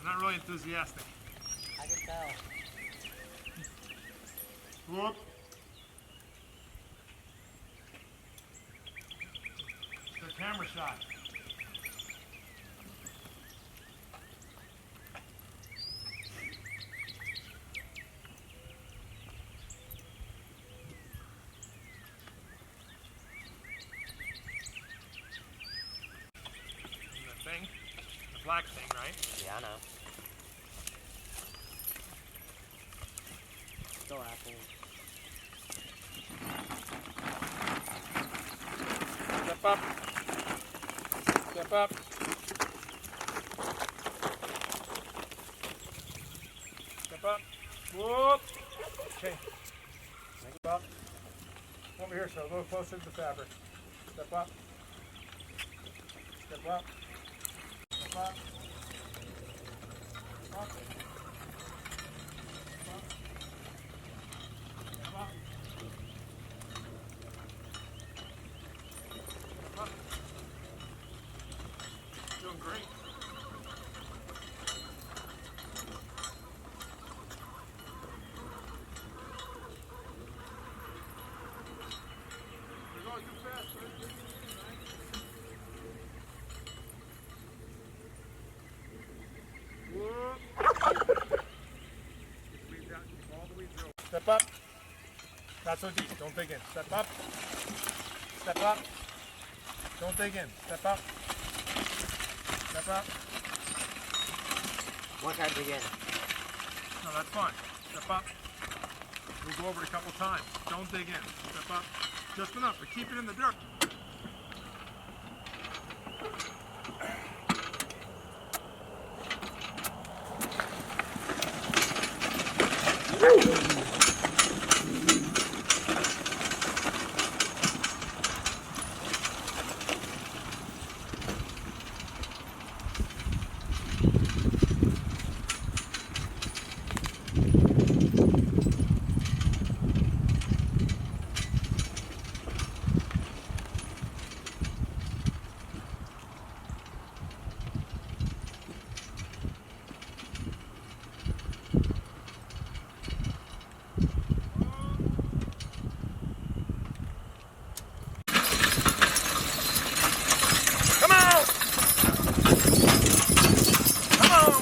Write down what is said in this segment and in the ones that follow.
Not really enthusiastic. I can tell. Whoop. It's a camera shot. The thing? The black thing, right? Yeah, I know. Still apples. Step up. Step up. Step up. Whoop. Okay. Step up. Over here, so a little closer to the fabric. Step up. Step up. Step up. Up. Doing great. You're going too fast. Step up. Not so deep. Don't dig in. Step up. Step up. Don't dig in. Step up. Step up. Once I dig in. No, that's fine. Step up. We'll go over it a couple times. Don't dig in. Step up. Just enough, but keep it in the dirt. Come on!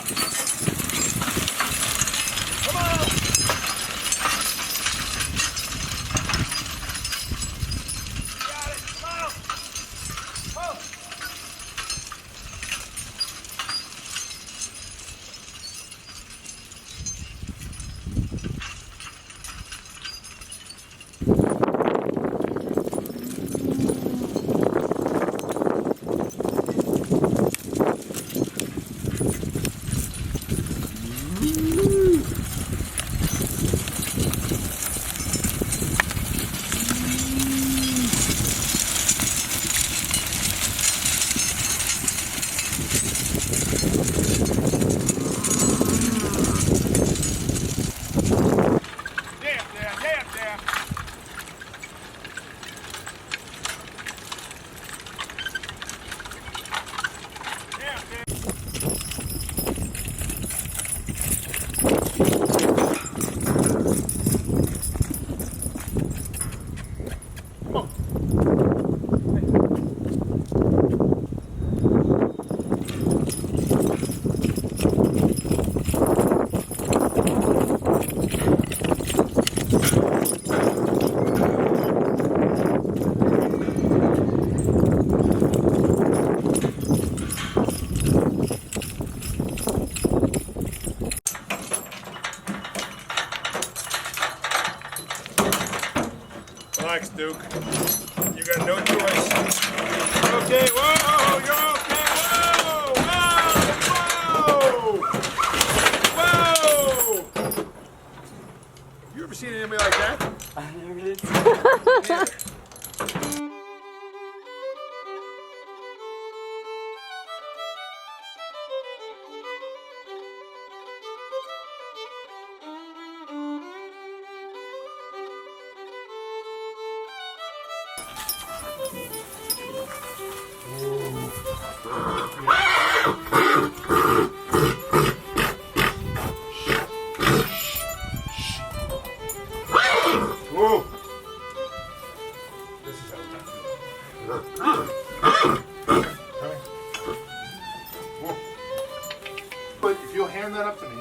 hand that up to me.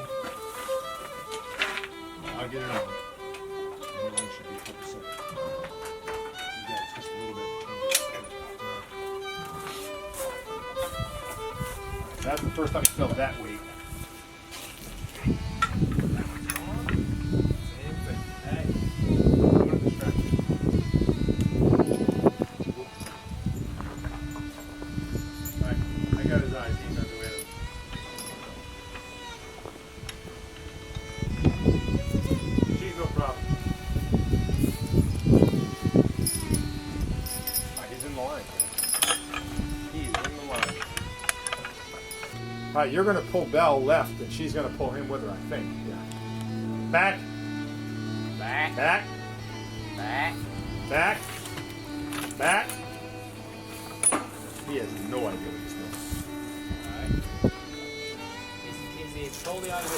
I'll get it on. The line should be focused. You got to twist a little bit. That's the first time you felt that weight. All right, you're going to pull Belle left, and she's going to pull him with her, I think. Yeah. Back. Back. Back. Back. Back. Back. He has no idea what he's doing. All right. He's totally on his.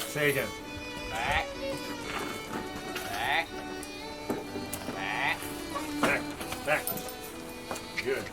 Say again. Back. Back. Back. Back. Back. Good.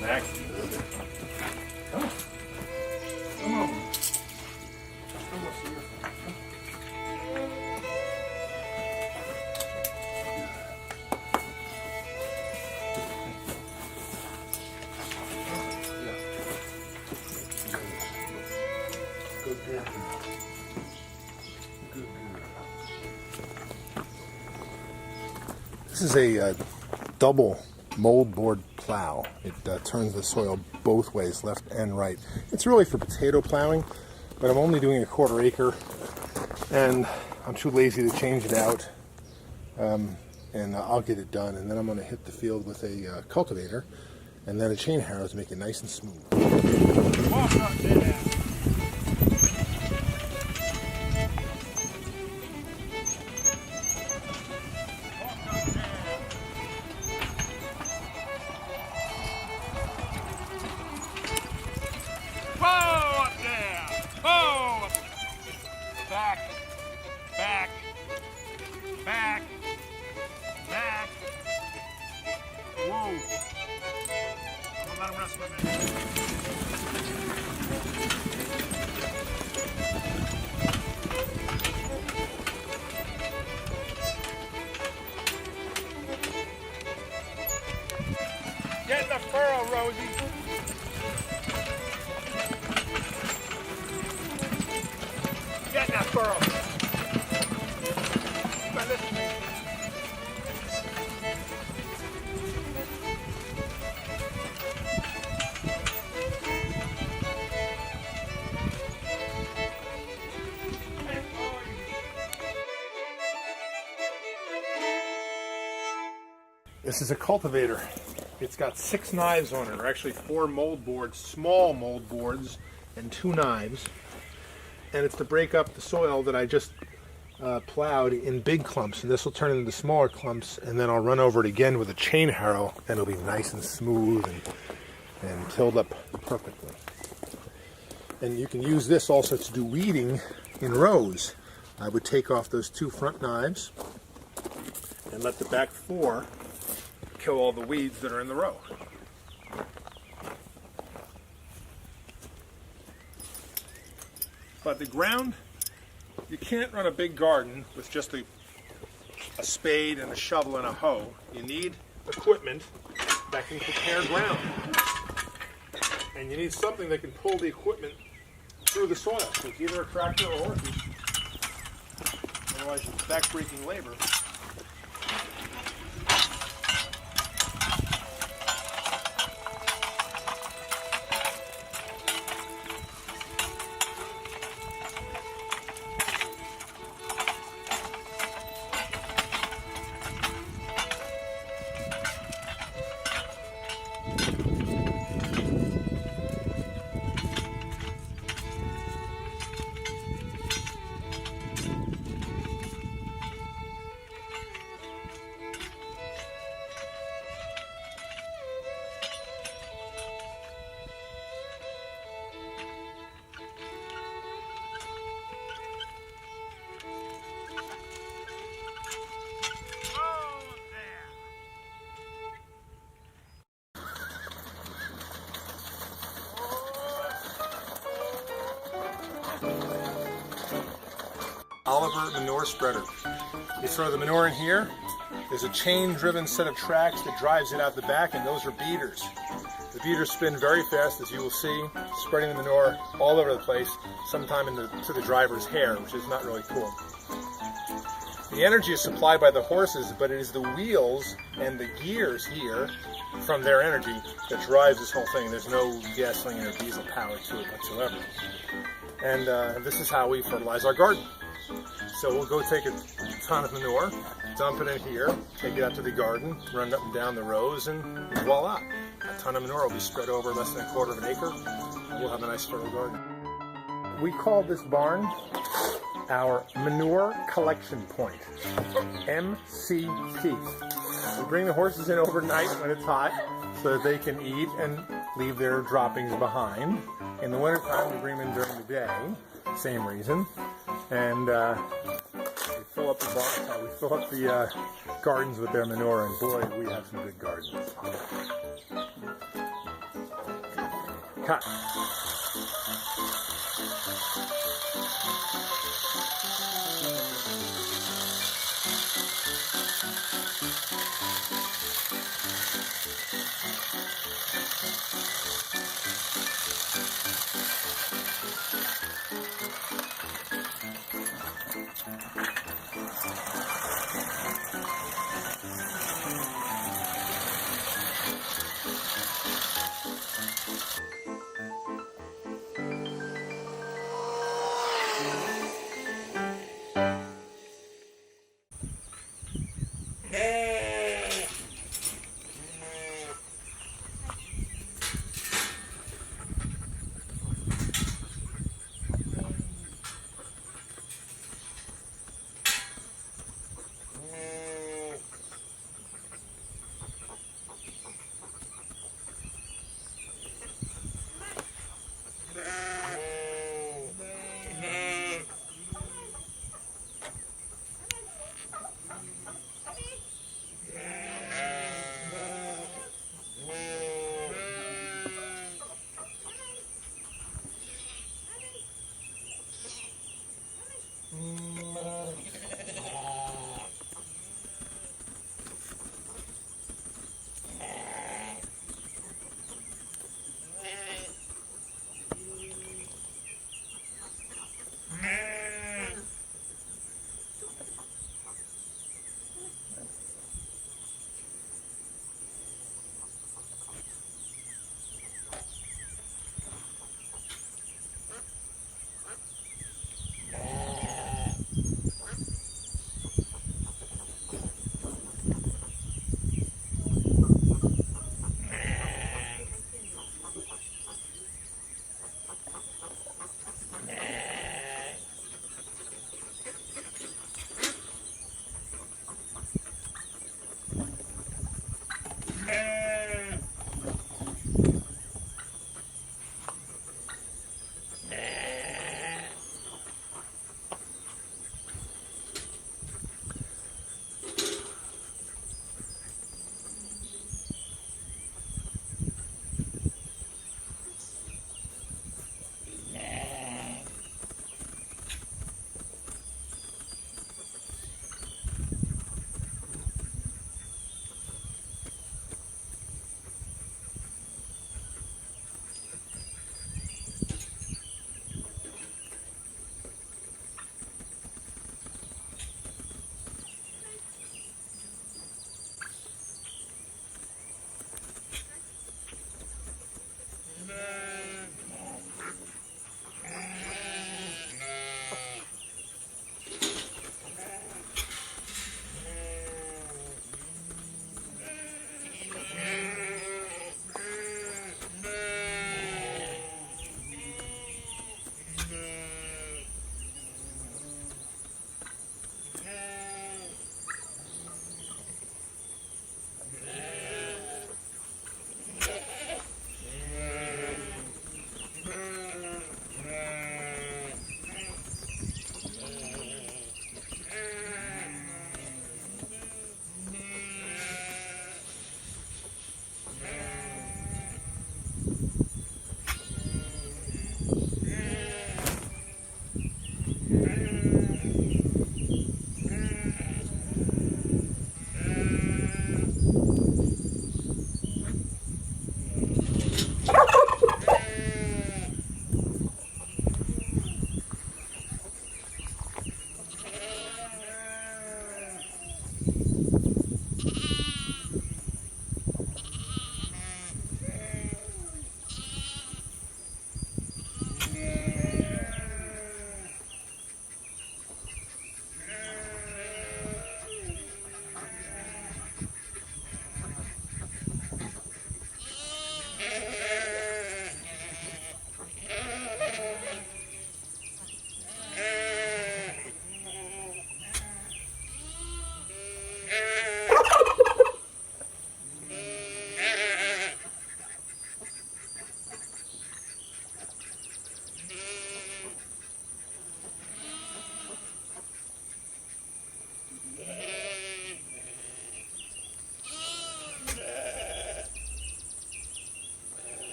Back. Come on. Come on. Almost here. Good girl. Good girl. This is a double mold board plow. It turns the soil both ways, left and right. It's really for potato plowing, but I'm only doing a 1/4 acre, and I'm too lazy to change it out, and I'll get it done, and then I'm going to hit the field with a cultivator and then a chain harrow to make it nice and smooth. Walk up there. Back, back, back, back. Whoa. I'll let him rest for a minute. Get in the furrow, Rosie. Get in that furrow. This is a cultivator. It's got 6 knives on it, or actually 4 mold boards, small mold boards, and 2 knives. And it's to break up the soil that I just plowed in big clumps, and this will turn into smaller clumps, and then I'll run over it again with a chain harrow, and it'll be nice and smooth, and and tilled up perfectly. And you can use this also to do weeding in rows. I would take off those 2 front knives and let the back 4 kill all the weeds that are in the row. But the ground, you can't run a big garden with just a spade and a shovel and a hoe. You need equipment that can prepare ground. And you need something that can pull the equipment through the soil. So it's either a tractor or horses. Otherwise it's back-breaking labor. Oliver manure spreader. You throw the manure in here, there's a chain-driven set of tracks that drives it out the back, and those are beaters. The beaters spin very fast, as you will see, spreading the manure all over the place, sometime to the driver's hair, which is not really cool. The energy is supplied by the horses, but it is the wheels and the gears here from their energy that drives this whole thing. There's no gasoline or diesel power to it whatsoever. And this is how we fertilize our garden. So we'll go take a ton of manure, dump it in here, take it out to the garden, run it up and down the rows, and voila. A ton of manure will be spread over less than 1/4 of an acre, and we'll have a nice fertile garden. We call this barn our manure collection point, MCP. We bring the horses in overnight when it's hot so that they can eat and leave their droppings behind. In the wintertime, we bring them in during the day, same reason. And we fill up the gardens with their manure, and boy, we have some good gardens. Cut.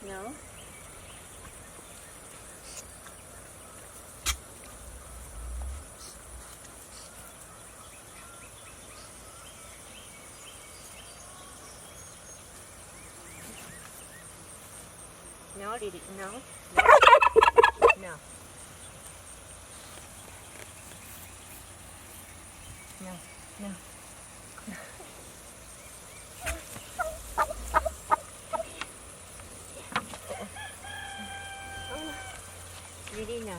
No. No, Didi. No. No. No. No. Didi, no.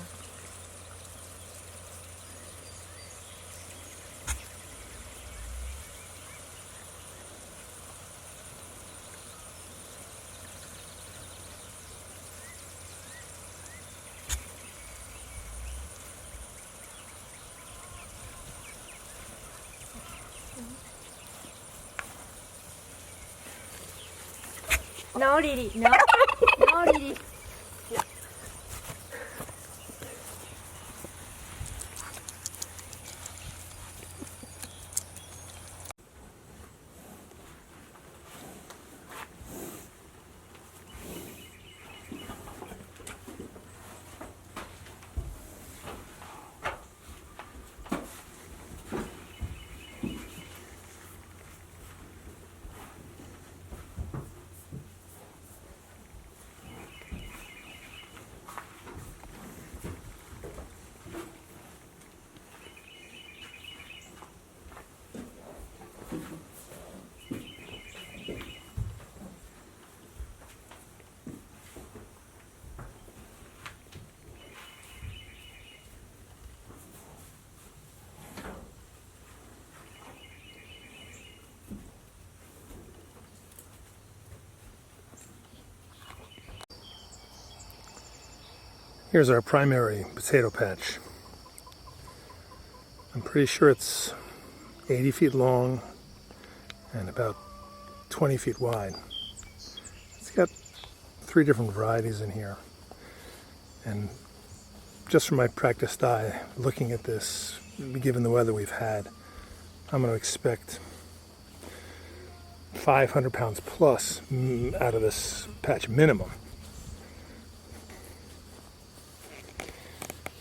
No, Didi. No. No, Didi. Here's our primary potato patch. I'm pretty sure it's 80 feet long and about 20 feet wide. It's got 3 different varieties in here. And just from my practiced eye, looking at this, given the weather we've had, I'm going to expect 500 pounds plus out of this patch minimum.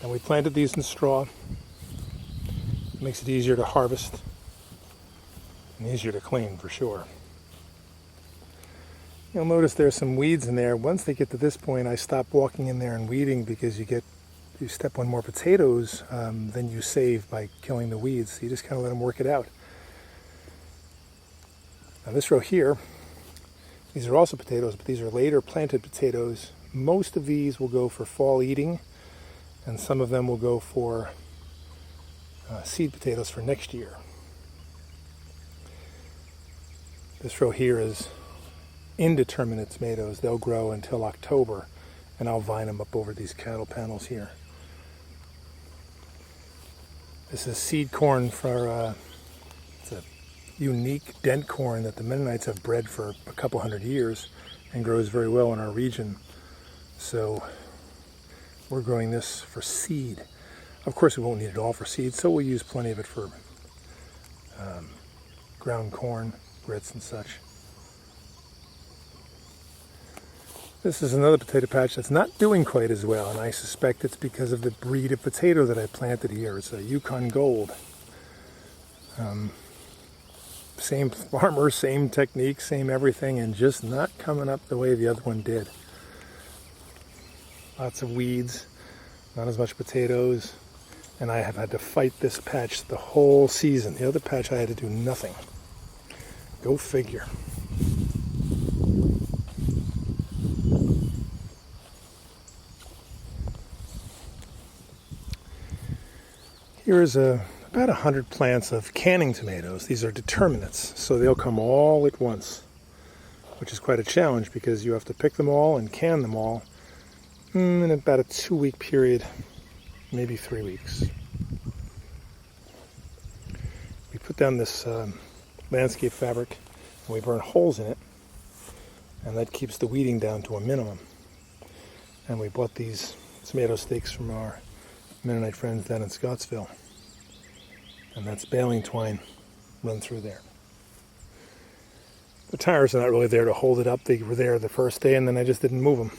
And we planted these in straw. It makes it easier to harvest and easier to clean for sure. You'll notice there's some weeds in there. Once they get to this point, I stop walking in there and weeding because you step on more potatoes than you save by killing the weeds. So you just kind of let them work it out. Now this row here, these are also potatoes, but these are later planted potatoes. Most of these will go for fall eating, and some of them will go for seed potatoes for next year. This row here is indeterminate tomatoes. They'll grow until October, and I'll vine them up over these cattle panels here. This is seed corn for, it's a unique dent corn that the Mennonites have bred for a couple hundred years and grows very well in our region. So we're growing this for seed. Of course, we won't need it all for seed, so we'll use plenty of it for ground corn, grits, and such. This is another potato patch that's not doing quite as well, and I suspect it's because of the breed of potato that I planted here. It's a Yukon Gold. Same farmer, same technique, same everything, and just not coming up the way the other one did. Lots of weeds, not as much potatoes, and I have had to fight this patch the whole season. The other patch I had to do nothing. Go figure. Here's about 100 plants of canning tomatoes. These are determinates, so they'll come all at once, which is quite a challenge because you have to pick them all and can them all in about a 2-week period, maybe 3 weeks. We put down this landscape fabric and we burn holes in it, and that keeps the weeding down to a minimum. And we bought these tomato stakes from our Mennonite friends down in Scottsville, and that's baling twine run through there. The tires are not really there to hold it up. They were there the first day, and then I just didn't move them.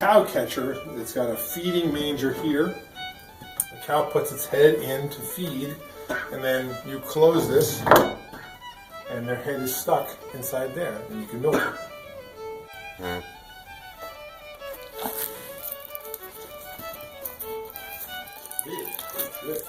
cow catcher. It's got a feeding manger here. The cow puts its head in to feed, and then you close this, and their head is stuck inside there, and you can milk it. Good.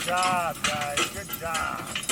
job, guys. Good job.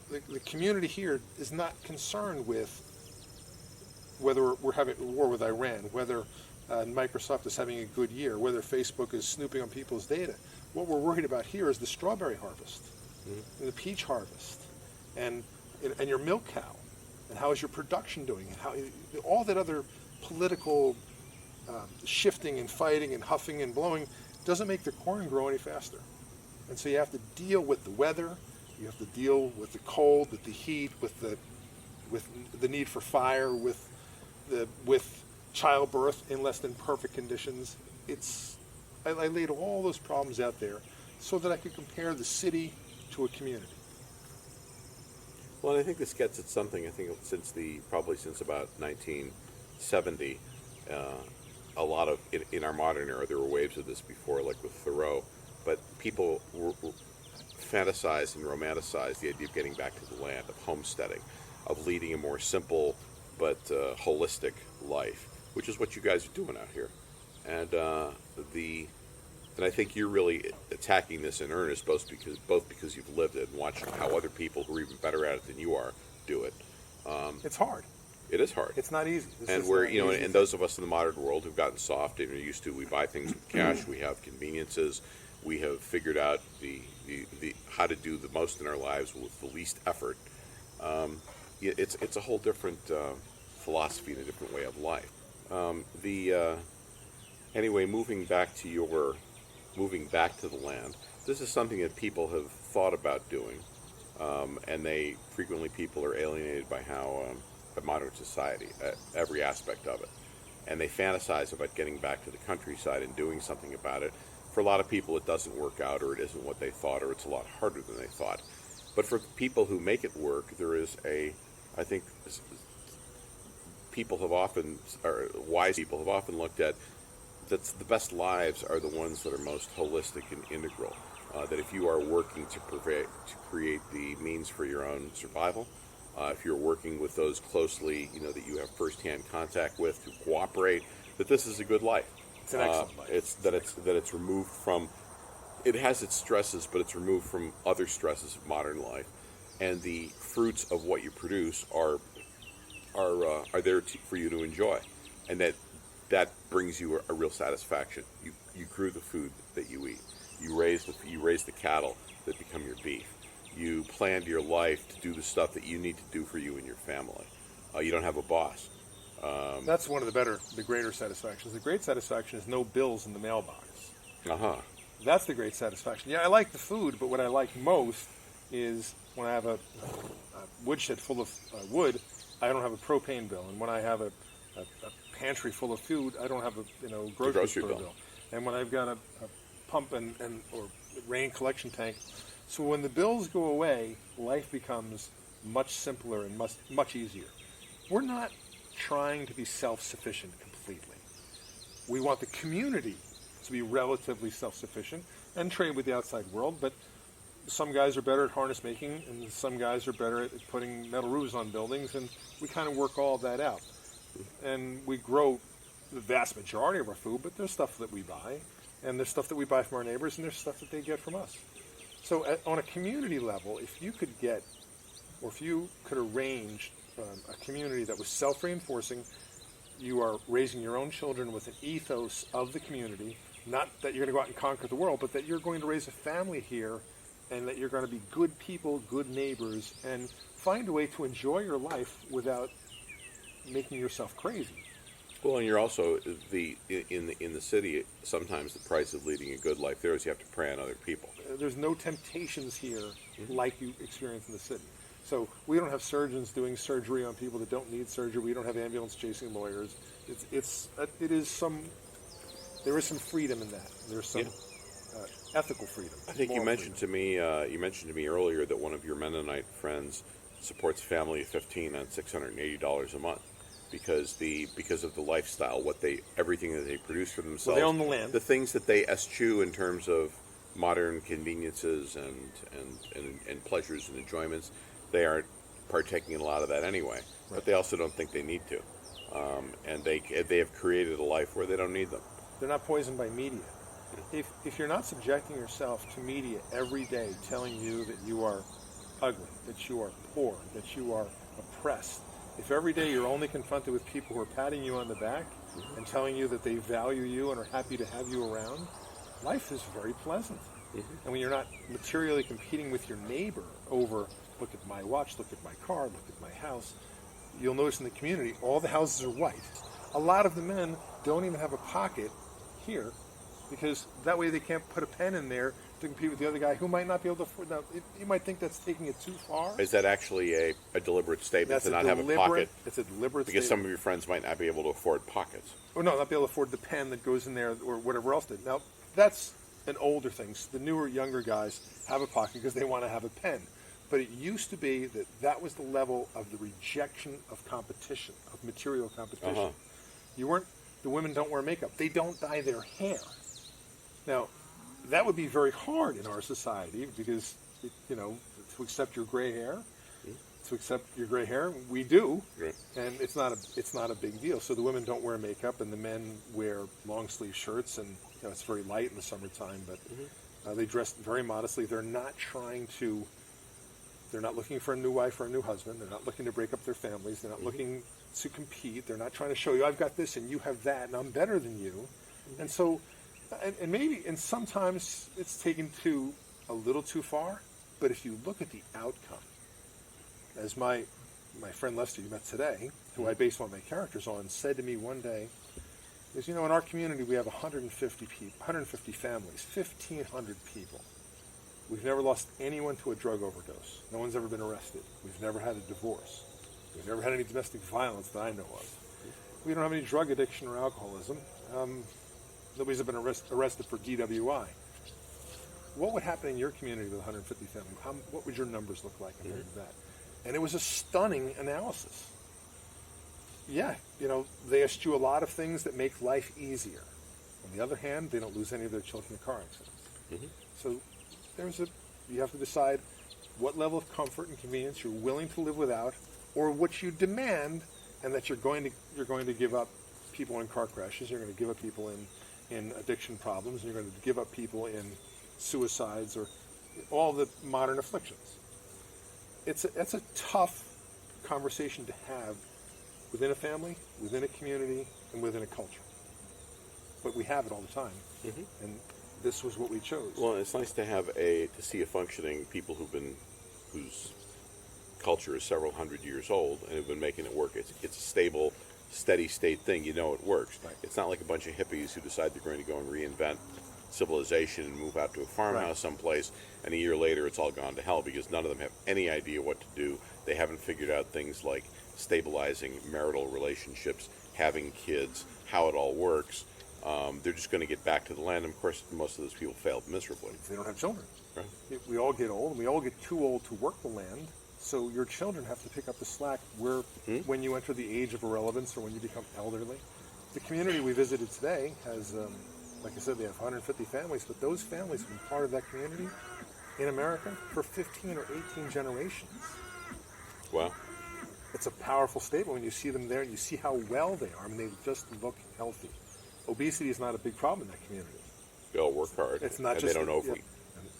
the community here is not concerned with whether we're having a war with Iran, whether Microsoft is having a good year, whether Facebook is snooping on people's data. What we're worried about here is the strawberry harvest, and the peach harvest, and your milk cow, and how is your production doing, and how all that other political shifting and fighting and huffing and blowing doesn't make the corn grow any faster. And so you have to deal with the weather, you have to deal with the cold, with the heat, with the need for fire, with childbirth in less than perfect conditions. I laid all those problems out there so that I could compare the city to a community. Well, and I think this gets at something. I think probably since about 1970, a lot of in our modern era, there were waves of this before, like with Thoreau, but people were fantasized and romanticized the idea of getting back to the land, of homesteading, of leading a more simple but holistic life, which is what you guys are doing out here. And I think you're really attacking this in earnest, both because you've lived it and watching how other people who are even better at it than you are do it. It's hard. It is hard. It's not easy. And we're, and those of us in the modern world who've gotten soft and are used to, we buy things with cash, we have conveniences, we have figured out the how to do the most in our lives with the least effort. It's a whole different philosophy and a different way of life. Anyway, moving back to the land, this is something that people have thought about doing, and people are alienated by how modern society, every aspect of it, and they fantasize about getting back to the countryside and doing something about it. For a lot of people, it doesn't work out, or it isn't what they thought, or it's a lot harder than they thought. But for people who make it work, there is I think wise people have often looked at that the best lives are the ones that are most holistic and integral. That if you are working to create the means for your own survival, if you're working with those closely, that you have firsthand contact with, to cooperate, that this is a good life. It's an excellent life. It's removed from. It has its stresses, but it's removed from other stresses of modern life, and the fruits of what you produce are there for you to enjoy, and that brings you a real satisfaction. You grew the food that you eat. You raise the cattle that become your beef. You planned your life to do the stuff that you need to do for you and your family. You don't have a boss. That's one of the greater satisfactions. The great satisfaction is no bills in the mailbox. That's the great satisfaction. Yeah, I like the food, but what I like most is when I have a woodshed full of wood, I don't have a propane bill. And when I have a pantry full of food, I don't have a grocery store bill. And when I've got a pump or rain collection tank, so when the bills go away, life becomes much simpler and much easier. We're not trying to be self-sufficient completely. We want the community to be relatively self-sufficient and trade with the outside world, but some guys are better at harness making and some guys are better at putting metal roofs on buildings, and we kind of work all of that out. And we grow the vast majority of our food, but there's stuff that we buy, and there's stuff that we buy from our neighbors, and there's stuff that they get from us. So on a community level, if you could arrange a community that was self-reinforcing, you are raising your own children with an ethos of the community, not that you're going to go out and conquer the world, but that you're going to raise a family here, and that you're going to be good people, good neighbors, and find a way to enjoy your life without making yourself crazy. Well, and you're also in the city. Sometimes the price of leading a good life there is you have to prey on other people. There's no temptations here like you experience in the city. So we don't have surgeons doing surgery on people that don't need surgery. We don't have ambulance chasing lawyers. There is some freedom in that. There's some ethical freedom. I think you mentioned to me earlier that one of your Mennonite friends supports a family of 15 on $680 a month because of the lifestyle, everything that they produce for themselves. Well, they own the land. The things that they eschew in terms of modern conveniences and pleasures and enjoyments, they aren't partaking in a lot of that anyway. Right. But they also don't think they need to, and they have created a life where they don't need them. They're not poisoned by media. If you're not subjecting yourself to media every day telling you that you are ugly, that you are poor, that you are oppressed, if every day you're only confronted with people who are patting you on the back and telling you that they value you and are happy to have you around, life is very pleasant. And when you're not materially competing with your neighbor over, look at my watch, look at my car, look at my house, you'll notice in the community all the houses are white. A lot of the men don't even have a pocket here because that way they can't put a pen in there to compete with the other guy who might not be able to afford. Now, you might think that's taking it too far. Is that actually a deliberate statement That's to not have a pocket? It's a deliberate Because statement. some of your friends might not be able to afford pockets. Or no, not be able to afford the pen that goes in there or whatever else did. Now, that's an older thing. The newer, younger guys have a pocket because they want to have a pen. But it used to be that that was the level of the rejection of competition, of material competition. You weren't, the women don't wear makeup. They don't dye their hair. Now, that would be very hard in our society because, you know, to accept your gray hair, we do, Right. and it's not a big deal. So the women don't wear makeup, and the men wear long sleeve shirts, and you know, it's very light in the summertime. But they dress very modestly. They're not looking for a new wife or a new husband. They're not looking to break up their families. They're not looking to compete. They're not trying to show you I've got this and you have that, and I'm better than you. And so, and sometimes it's taken to a little too far. But if you look at the outcome, as my friend Lester you met today, who I based all my characters on, said to me one day, is, you know, in our community we have 150 people, 150 families, 1,500 people. We've never lost anyone to a drug overdose. No one's ever been arrested. We've never had a divorce. We've never had any domestic violence that I know of. We don't have any drug addiction or alcoholism. Nobody's ever been arrested for DWI. What would happen in your community with 150 families? What would your numbers look like compared to that? And it was a stunning analysis. Yeah, you know, they eschew a lot of things that make life easier. On the other hand, they don't lose any of their children in car accidents. So you have to decide what level of comfort and convenience you're willing to live without, or what you demand, and that you're going to give up people in car crashes, you're going to give up people in addiction problems, and you're going to give up people in suicides or all the modern afflictions. It's a tough conversation to have within a family, within a community, and within a culture. But we have it all the time, and this was what we chose. Well, it's nice to see a functioning people whose culture is several hundred years old and have been making it work. It's a stable, steady state thing. You know it works. Right. It's not like a bunch of hippies who decide they're going to go and reinvent civilization and move out to a farmhouse someplace, and a year later it's all gone to hell because none of them have any idea what to do. They haven't figured out things like stabilizing marital relationships, having kids, how it all works. They're just going to get back to the land. And of course, most of those people failed miserably. They don't have children. Right. We all get old, and we all get too old to work the land. So your children have to pick up the slack when you enter the age of irrelevance or when you become elderly. The community we visited today has, like I said, they have 150 families, but those families have been part of that community in America for 15 or 18 generations. Wow. It's a powerful statement when you see them there and you see how well they are. I mean, they just look healthy. Obesity is not a big problem in that community. They all work hard. It's not and just they don't overeat.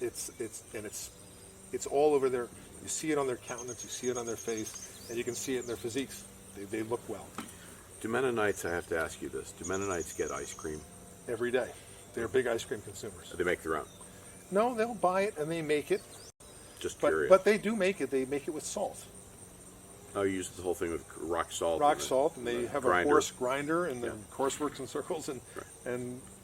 It's all over there. You see it on their countenance, you see it on their face, and you can see it in their physiques. They look well. Do Mennonites, I have to ask you this, do Mennonites get ice cream? Every day. They're big ice cream consumers. Do they make their own? No, they'll buy it and they make it. Just curious. But they do make it. They make it with salt. Oh, you use the whole thing with rock salt. Rock salt, and they have grinder. a horse grinder, and the horse works in circles, and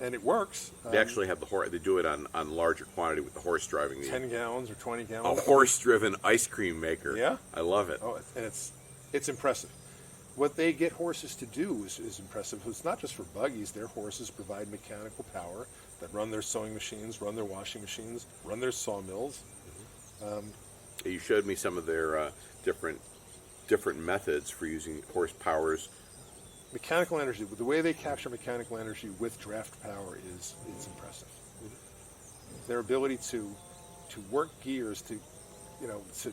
it works. They actually have the horse. They do it on larger quantity with the horse driving. 10 gallons or 20 gallons. A horse-driven ice cream maker. Yeah, I love it. Oh, and it's impressive. What they get horses to do is impressive. It's not just for buggies. Their horses provide mechanical power that run their sewing machines, run their washing machines, run their sawmills. You showed me some of their different methods for using horse powers. Mechanical energy, the way they capture mechanical energy with draft power is impressive. Their ability to work gears, to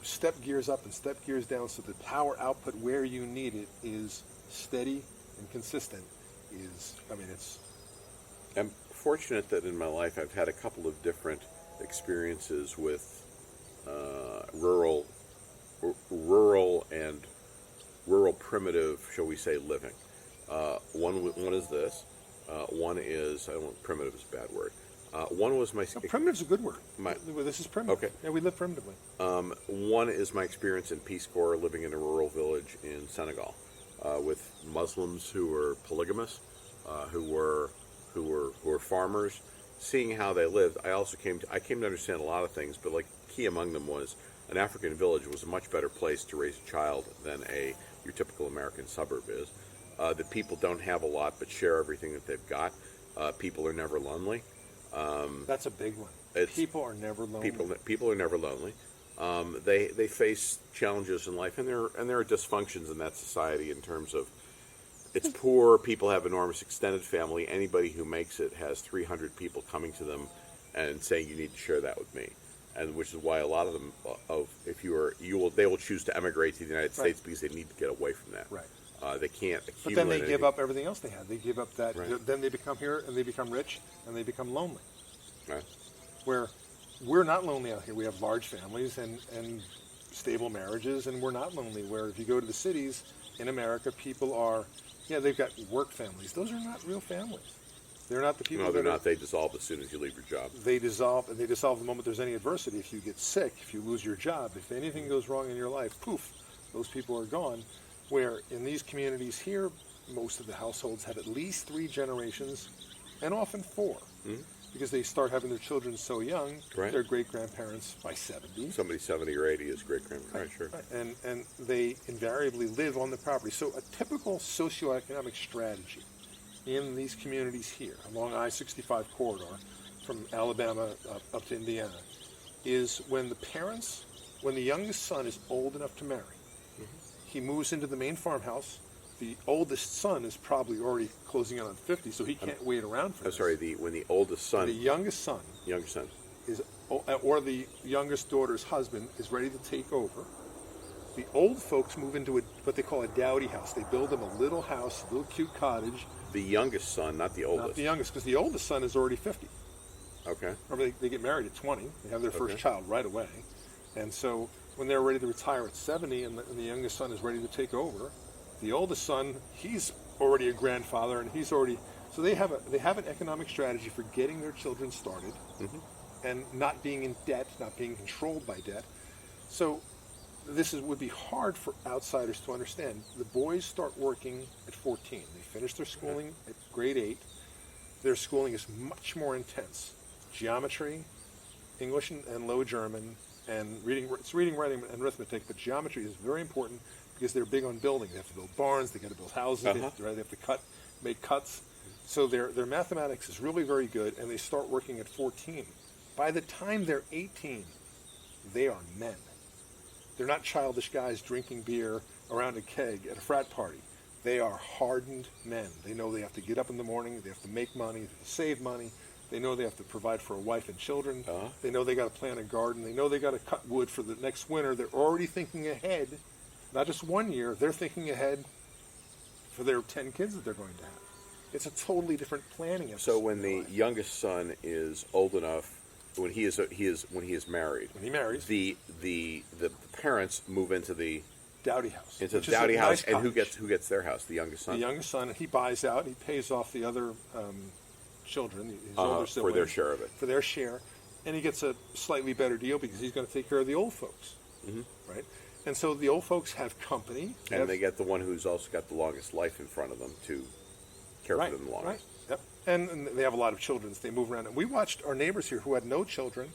step gears up and step gears down so the power output where you need it is steady and consistent I'm fortunate that in my life I've had a couple of different experiences with rural rural and rural primitive, shall we say, living. One is this. One is, I don't know, primitive is a bad word. One was my... No, primitive's a good word. My- This is primitive. Okay. Yeah, we live primitively. One is my experience in Peace Corps living in a rural village in Senegal with Muslims who were polygamous, who were farmers. Seeing how they lived, I came to understand a lot of things, but like key among them was an African village was a much better place to raise a child than your typical American suburb is. That people don't have a lot but share everything that they've got. People are never lonely. That's a big one. People are never lonely. People are never lonely. They face challenges in life, and there are dysfunctions in that society in terms of it's poor. People have enormous extended family. Anybody who makes it has 300 people coming to them and saying you need to share that with me, and which is why a lot of them they will choose to emigrate to the United States because they need to get away from that. Right. They can't accumulate. But then they anything. give up everything else they had. They give up that. Right. Then they become here, and they become rich, and they become lonely. Right. Where we're not lonely out here. We have large families and stable marriages, and we're not lonely. Where if you go to the cities in America, people are, they've got work families. Those are not real families. They're not the people. No, they're not. They dissolve as soon as you leave your job. They dissolve, and they dissolve the moment there's any adversity. If you get sick, if you lose your job, if anything goes wrong in your life, poof, those people are gone. Where in these communities here, most of the households have at least 3 generations, and often 4, because they start having their children so young. Right. Their great-grandparents by 70. Somebody 70 or 80 is great-grandparent. Right, sure. Right. And they invariably live on the property. So a typical socioeconomic strategy in these communities here, along I-65 corridor, from Alabama up to Indiana, is when the youngest son is old enough to marry, he moves into the main farmhouse. The oldest son is probably already closing in on 50, so he can't wait around for this. When the oldest son... The youngest son is, or the youngest daughter's husband is ready to take over. The old folks move into what they call a dowdy house. They build them a little house, a little cute cottage. The youngest son, not the oldest. Not the youngest, because the oldest son is already 50. Okay. Remember, they get married at 20. They have their first child right away. And so when they're ready to retire at 70 and the youngest son is ready to take over, the oldest son, he's already a grandfather, and he's already... So they have an economic strategy for getting their children started and not being in debt, not being controlled by debt. So this would be hard for outsiders to understand. The boys start working at 14. They finish their schooling at grade 8. Their schooling is much more intense. Geometry, English and Low German, and reading, writing, and arithmetic, but geometry is very important because they're big on building. They have to build barns, they got to build houses, they have to make cuts. So their mathematics is really very good, and they start working at 14. By the time they're 18, they are men. They're not childish guys drinking beer around a keg at a frat party. They are hardened men. They know they have to get up in the morning, they have to make money, they have to save money. They know they have to provide for a wife and children. They know they got to plant a garden. They know they got to cut wood for the next winter. They're already thinking ahead, not just 1 year. They're thinking ahead for their 10 kids that they're going to have. It's a totally different planning. So when the youngest son is old enough, when he is married, when he marries, the parents move into the dowdy house. Into the dowdy house, and who gets their house? The youngest son. The youngest son. He buys out. He pays off the other children, his older siblings, for their share of it. For their share, and he gets a slightly better deal because he's going to take care of the old folks, right? And so the old folks have company, and they get the one who's also got the longest life in front of them to care for them the longest. Right. Yep. And they have a lot of children. So they move around. And we watched our neighbors here who had no children,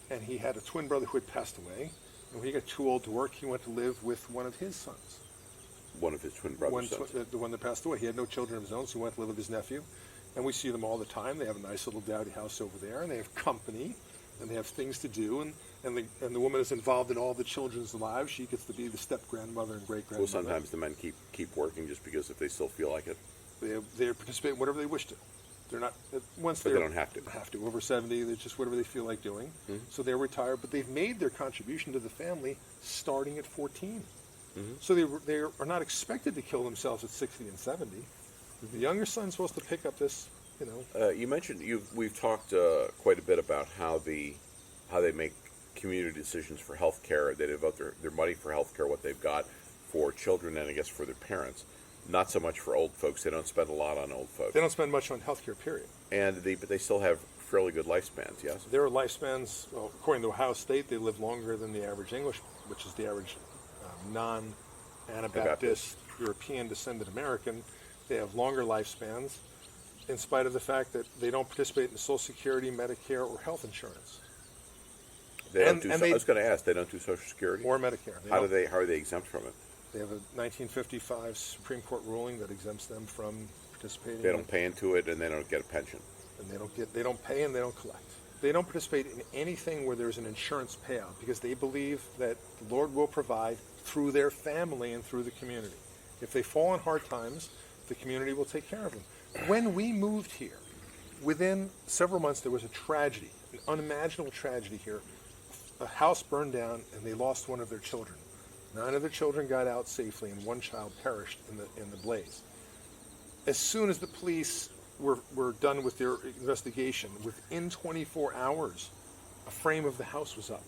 and he had a twin brother who had passed away. And when he got too old to work, he went to live with one of his sons. One of his twin brothers' sons. The one that passed away. He had no children of his own, so he went to live with his nephew. And we see them all the time. They have a nice little dowdy house over there, and they have company, and they have things to do. And the woman is involved in all the children's lives. She gets to be the step-grandmother and great-grandmother. Well, sometimes the men keep working just because if they still feel like it. They participate in whatever they wish to. They're not once they don't have to. Over 70, they're just whatever they feel like doing. So they're retired, but they've made their contribution to the family starting at 14. So they are not expected to kill themselves at 60 and 70. The younger son's supposed to pick up this, You mentioned we've talked quite a bit about how they make community decisions for health care. They devote their money for health care, what they've got for children and I guess for their parents. Not so much for old folks. They don't spend a lot on old folks. They don't spend much on healthcare, period. But they still have fairly good lifespans, yes? Their lifespans, well, according to Ohio State, they live longer than the average English, which is the average non-Anabaptist, European descended American. They have longer lifespans in spite of the fact that they don't participate in Social Security, Medicare, or health insurance. They don't do. I was going to ask. They don't do Social Security or Medicare. How are they exempt from it? They have a 1955 Supreme Court ruling that exempts them from participating. They don't pay into it, and they don't get a pension. And they don't pay, and they don't collect. They don't participate in anything where there's an insurance payout because they believe that the Lord will provide through their family and through the community. If they fall on hard times, the community will take care of them. When we moved here, within several months, there was a tragedy, an unimaginable tragedy here. A house burned down, and they lost one of their children. 9 of their children got out safely, and 1 child perished in the blaze. As soon as the police were done with their investigation, within 24 hours, a frame of the house was up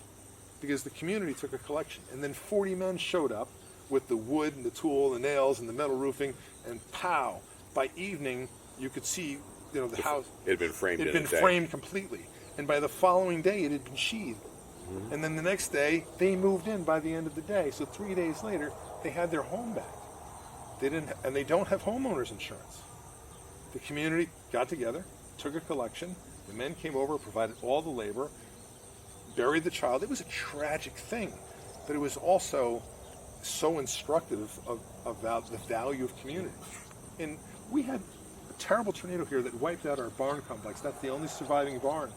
because the community took a collection. And then 40 men showed up with the wood and the tool, the nails and the metal roofing, and pow! By evening, you could see, the house. It had been framed. It had been framed completely, and by the following day, it had been sheathed. Mm-hmm. And then the next day, they moved in by the end of the day. So 3 days later, they had their home back. They don't have homeowners insurance. The community got together, took a collection. The men came over, provided all the labor, buried the child. It was a tragic thing, but it was also so instructive about the value of community. And we had a terrible tornado here that wiped out our barn complex. That's the only surviving barn.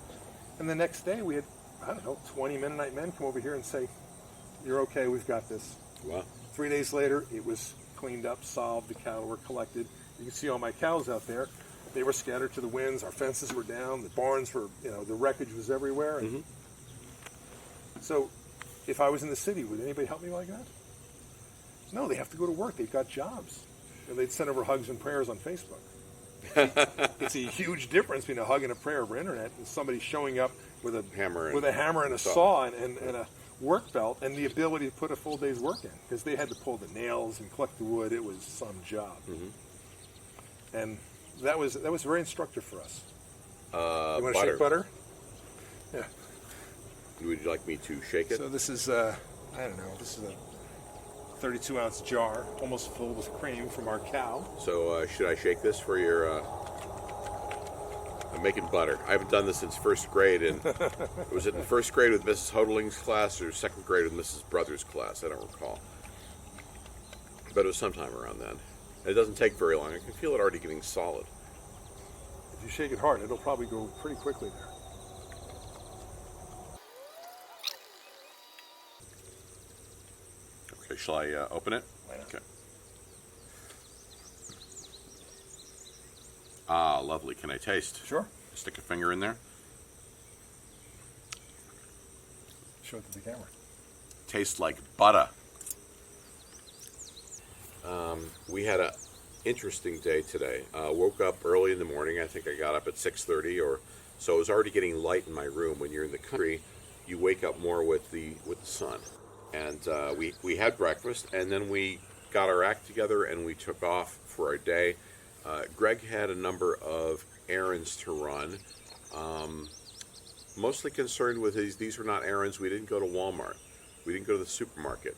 And the next day we had, 20 Mennonite men come over here and say, "You're okay, we've got this." Wow. 3 days later, it was cleaned up, solved, the cattle were collected. You can see all my cows out there. They were scattered to the winds, our fences were down, the barns were, the wreckage was everywhere. And so if I was in the city, would anybody help me like that? No, they have to go to work. They've got jobs. And they'd send over hugs and prayers on Facebook. It's a huge difference between a hug and a prayer over internet and somebody showing up with a hammer and a saw and a work belt and the ability to put a full day's work in because they had to pull the nails and collect the wood. It was some job. And that was very instructive for us. You want to shake butter? Yeah. Would you like me to shake it? So this is, this is a 32-ounce jar, almost filled with cream from our cow. So should I shake this for your... I'm making butter. I haven't done this since first grade, and was it in first grade with Mrs. Hodeling's class or second grade with Mrs. Brothers' class? I don't recall. But it was sometime around then. And it doesn't take very long. I can feel it already getting solid. If you shake it hard, it'll probably go pretty quickly there. Okay, shall I open it? Why not? Okay. Ah, lovely. Can I taste? Sure. Stick a finger in there. Show it to the camera. Tastes like butter. We had a interesting day today. Woke up early in the morning. I think I got up at 6:30 or so. It was already getting light in my room. When you're in the country, you wake up more with the sun. And we had breakfast, and then we got our act together, and we took off for our day. Greg had a number of errands to run, mostly concerned with these were not errands. We didn't go to Walmart. We didn't go to the supermarket.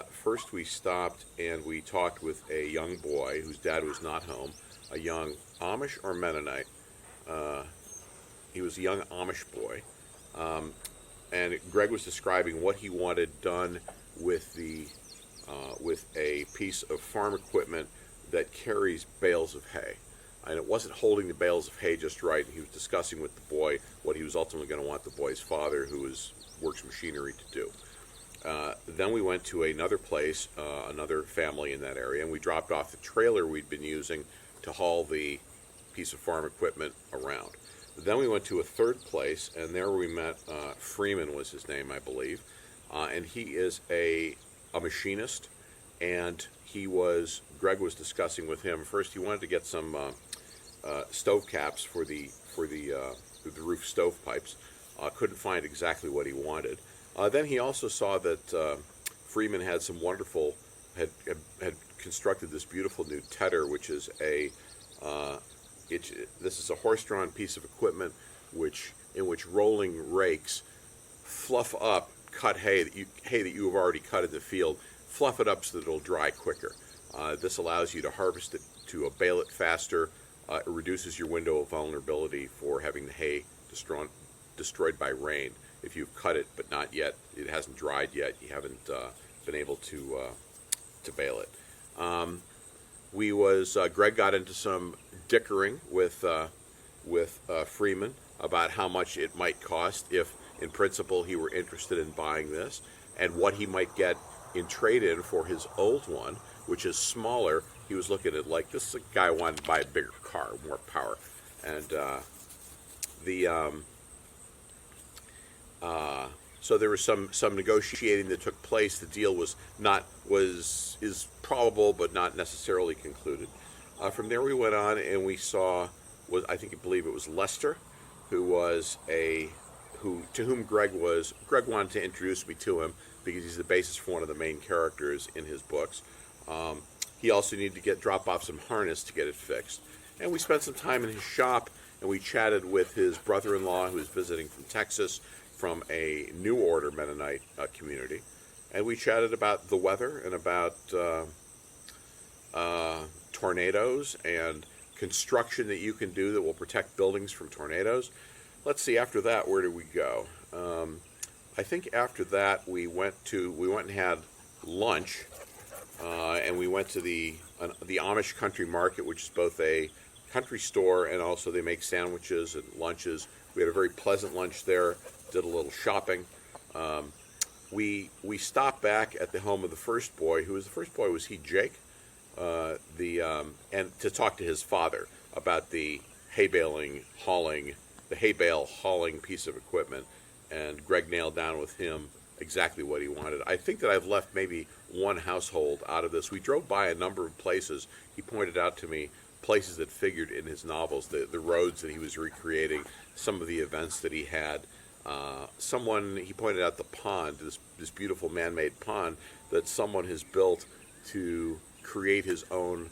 First, we stopped and we talked with a young boy whose dad was not home, a young Amish or Mennonite. He was a young Amish boy. And Greg was describing what he wanted done with with a piece of farm equipment that carries bales of hay. And it wasn't holding the bales of hay just right. And he was discussing with the boy what he was ultimately going to want the boy's father, who works machinery, to do. Then we went to another place, another family in that area, and we dropped off the trailer we'd been using to haul the piece of farm equipment around. Then we went to a third place, and there we met Freeman was his name, I believe, and he is a machinist, and Greg was discussing with him. First, he wanted to get some stove caps for the roof stove pipes, couldn't find exactly what he wanted. Then he also saw that Freeman had some wonderful, had constructed this beautiful new tedder, which is this is a horse-drawn piece of equipment in which rolling rakes fluff up cut hay that you have already cut in the field, fluff it up so that it'll dry quicker. This allows you to harvest it, to bale it faster. It reduces your window of vulnerability for having the hay destroyed by rain. If you've cut it but not yet, it hasn't dried yet, you haven't been able to bale it. Greg got into some dickering with Freeman about how much it might cost if, in principle, he were interested in buying this, and what he might get in trade-in for his old one, which is smaller. He was looking at, like, this guy wanted to buy a bigger car, more power, and so there was some negotiating that took place. The deal is probable but not necessarily concluded. From there we went on and we saw, I believe it was Lester, to whom Greg wanted to introduce me to him because he's the basis for one of the main characters in his books. He also needed to drop off some harness to get it fixed. And we spent some time in his shop and we chatted with his brother-in-law who was visiting from Texas, from a New Order Mennonite community, and we chatted about the weather and about tornadoes and construction that you can do that will protect buildings from tornadoes. Let's see, after that, where did we go? I think after that we went and had lunch, and we went to the Amish Country Market, which is both a country store and also they make sandwiches and lunches. We had a very pleasant lunch there. Did a little shopping. We stopped back at the home of the first boy. Who was the first boy? Was he Jake? And to talk to his father about the hay bale hauling piece of equipment. And Greg nailed down with him exactly what he wanted. I think that I've left maybe one household out of this. We drove by a number of places. He pointed out to me places that figured in his novels, the roads that he was recreating, some of the events that he had. He pointed out the pond, this beautiful man-made pond that someone has built to create his own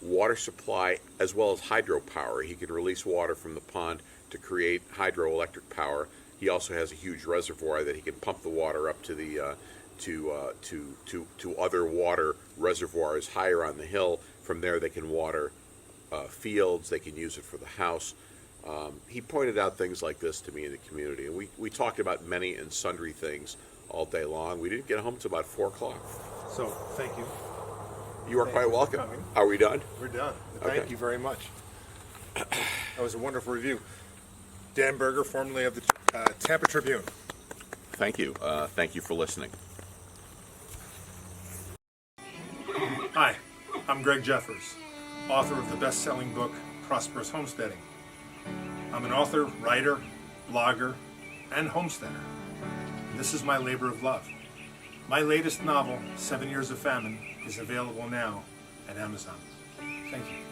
water supply as well as hydropower. He can release water from the pond to create hydroelectric power. He also has a huge reservoir that he can pump the water up to the to other water reservoirs higher on the hill. From there, they can water fields. They can use it for the house. He pointed out things like this to me in the community, and we talked about many and sundry things all day long. We didn't get home till about 4 o'clock. So, thank you. You are quite welcome. Are we done? We're done. Okay. Thank you very much. That was a wonderful review. Dan Berger, formerly of the Tampa Tribune. Thank you. Thank you for listening. Hi, I'm Greg Jeffers, author of the best-selling book, Prosperous Homesteading. I'm an author, writer, blogger, and homesteader. And this is my labor of love. My latest novel, 7 Years of Famine, is available now at Amazon. Thank you.